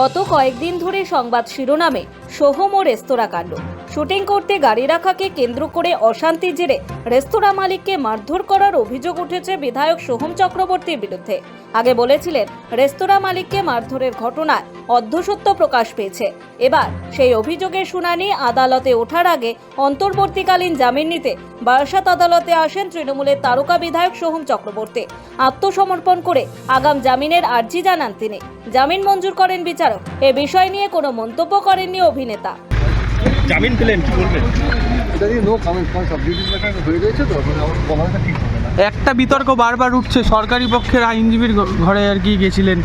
গত কয়েকদিন ধরে সংবাদ শিরোনামে সোহম ও রেস্তোরাঁ কাণ্ড। শুটিং করতে গাড়ি রাখাকে কেন্দ্র করে অশান্তির জেরে রেস্তোরাঁ মালিককে মারধর করার অভিযোগ উঠেছে বিধায়ক সোহম চক্রবর্তীর বিরুদ্ধে। আগে বলেছিলেন রেস্তোরাঁ মালিককে মারধরের ঘটনায় অর্ধসত্য প্রকাশ পেয়েছে। এবার সেই অভিযোগের শুনানি আদালতে ওঠার আগে অন্তর্বর্তীকালীন জামিন নিতে বারাসাত আদালতে আসেন তৃণমূলের তারকা বিধায়ক সোহম চক্রবর্তী। আত্মসমর্পণ করে আগাম জামিনের আর্জি জানান তিনি। জামিন মঞ্জুর করেন বিচারক। এ বিষয় নিয়ে কোনো মন্তব্য করেননি অভিনেতা। জামিন পেলেন, কি বলবেন? একটা বিতর্ক বারবার উঠছে, সরকারি পক্ষের আইনজীবীর ঘরে আর কি গেছিলেন।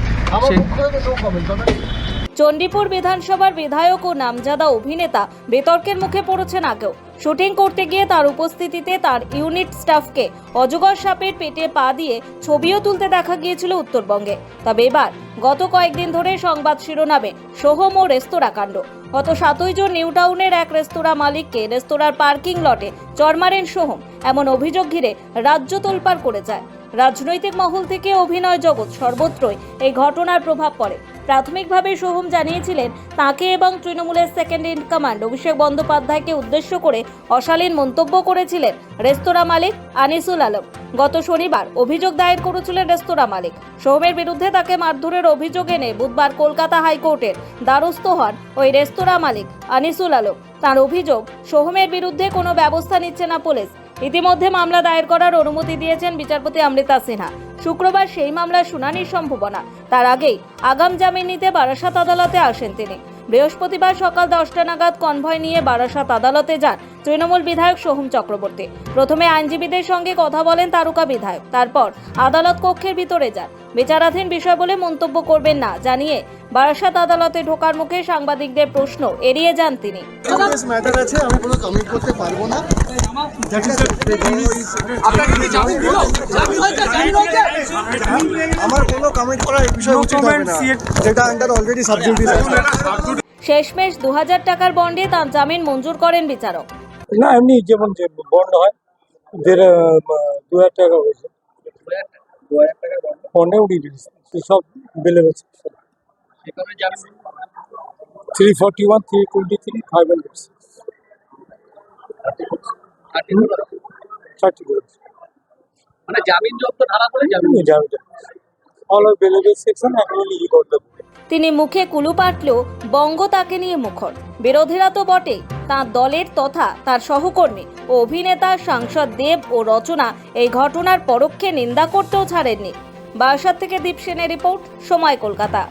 চণ্ডীপুর বিধানসভার বিধায়ক ও নামজাদা অভিনেতা বিতর্কের মুখে পড়েছেন আগেও। শুটিং করতে গিয়ে তার উপস্থিতিতে তার ইউনিট স্টাফকে অজগর সাপের পেটে পা দিয়ে ছবিও তুলতে দেখা গিয়েছিল উত্তরবঙ্গে। তবে এবার গত কয়েকদিন ধরে সংবাদ শিরোনামে সোহম ও রেস্তোরাঁ কাণ্ড। গত 7 জুন নিউ টাউনের এক রেস্তোরাঁ মালিককে রেস্তোরাঁর পার্কিং লটে চড় মারেন সোহম। এমন অভিযোগ ঘিরে রাজ্য তোলপাড় করে যায়। রাজনৈতিক মহল থেকে অভিনয় জগৎ সর্বত্রই এই ঘটনার প্রভাব পড়ে। প্রাথমিকভাবে সোহম জানিয়েছিলেন তাকে এবং তৃণমূলের সেকেন্ড ইন কমান্ড অভিষেক বন্দ্যোপাধ্যায়কে উদ্দেশ্য করে অশালীন মন্তব্য করেছিলেন রেস্তোরাঁ মালিক আনিসুল আলম। গত শনিবার অভিযোগ দায়ের করেছিলেন রেস্তোরাঁ মালিক। সোহমের বিরুদ্ধে তাকে মারধরের অভিযোগ এনে বুধবার কলকাতা হাইকোর্টের দ্বারস্থ হন ওই রেস্তোরাঁ মালিক আনিসুল আলম। তার অভিযোগ, সোহমের বিরুদ্ধে কোনো ব্যবস্থা নিচ্ছে না পুলিশ। ইতিমধ্যে মামলা দায়ের করার অনুমতি দিয়েছেন বিচারপতি অমৃতা সিনহা। শুক্রবার সেই মামলার শুনানির সম্ভাবনা। তার আগেই আগাম জামিন নিতে বারাসাত আদালতে আসেন তিনি। বৃহস্পতিবার সকাল 10টা নাগাদ কনভয় নিয়ে বারাসাত আদালতে যান তৃণমূল বিধায়ক সোহম চক্রবর্তী। প্রথমে আইনজীবীদের সঙ্গে কথা বলেন তারকা বিধায়ক, তারপর আদালত কক্ষের ভিতরে যান। বিচারাধীন বিষয় বলে মন্তব্য করবেন না জানিয়ে বারাসাত আদালতে ঢোকার মুখে সাংবাদিকদের প্রশ্ন এড়িয়ে যান তিনি। শেষমেশ 2000 টাকার বন্ডে তার জামিন মঞ্জুর করেন বিচারক। না, এমনি যেমন বন্ড হয় 2000 টাকা হয়েছে, 2000 টাকা বন্ডে উঠিয়ে দিয়েছে সব বেলে গেছে। 341, 323, 500, 30 মানে জামিন জব্দ ধারা করে জামিন অল বেলে গেছে সেকশন অ্যাকচুয়ালি ই করতে। তিনি মুখে কুলু পাটলেও বঙ্গ তাকে নিয়ে মুখর। বিরোধীরা তো বটেই, তাঁর দলের তথা তার সহকর্মী ও অভিনেতা সাংসদ দেব ও রচনা এই ঘটনার পরোক্ষে নিন্দা করতেও ছাড়েননি। বারাসাত থেকে দীপ সেনের রিপোর্ট, সময় কলকাতা।